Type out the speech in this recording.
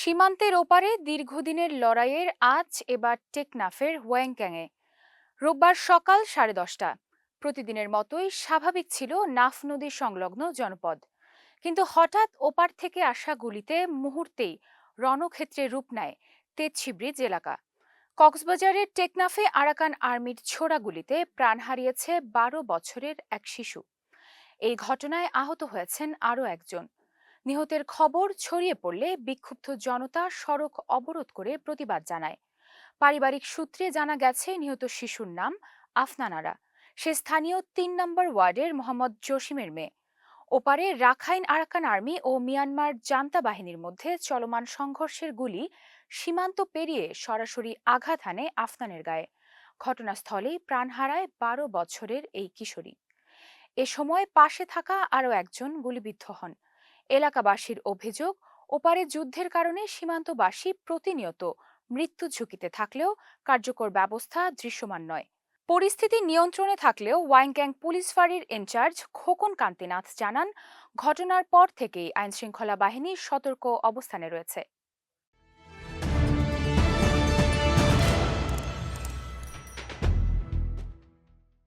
সীমান্তের ওপারে দীর্ঘদিনের লড়াইয়ের আজ এবার টেকনাফের ওয়াংক্যাংয়ে। রোববার সকাল 10:30টা। প্রতিদিনের মতোই স্বাভাবিক ছিল নাফ নদী সংলগ্ন জনপদ, কিন্তু হঠাৎ ওপার থেকে আসা গুলিতে মুহূর্তেই রণক্ষেত্রে রূপ নেয় তেজছি ব্রিজ এলাকা। কক্সবাজারের টেকনাফে আরাকান আর্মির ছোড়া গুলিতে প্রাণ হারিয়েছে 12 বছরের এক শিশু। এই ঘটনায় আহত হয়েছেন আরও একজন। নিহতের খবর ছড়িয়ে পড়লে বিক্ষুব্ধ জনতা সড়ক অবরোধ করে প্রতিবাদ জানায়। পারিবারিক সূত্রে জানা গেছে, নিহত শিশুর নাম আফনানারা। সে স্থানীয় 3 নম্বর ওয়ার্ডের মোহাম্মদ জসিমের মেয়ে। ওপারে রাখাইন আরাকান আর্মি ও মিয়ানমার জান্তা বাহিনীর মধ্যে চলমান সংঘর্ষের গুলি সীমান্ত পেরিয়ে সরাসরি আঘাত হানে আফনানের গায়ে। ঘটনাস্থলেই প্রাণ হারায় 12 বছরের এই কিশোরী। এ সময় পাশে থাকা আরও একজন গুলিবিদ্ধ হন। এলাকাবাসীর অভিযোগ, ওপারে যুদ্ধের কারণে সীমান্তবাসী প্রতিনিয়ত মৃত্যু ঝুঁকিতে থাকলেও কার্যকর ব্যবস্থা দৃশ্যমান নয়। পরিস্থিতি নিয়ন্ত্রণে থাকলেও ওয়াইনগ্যাং পুলিশ ফাঁড়ির ইনচার্জ খোকন কান্তিনাথ জানান, ঘটনার পর থেকেই আইনশৃঙ্খলা বাহিনী সতর্ক অবস্থানে রয়েছে।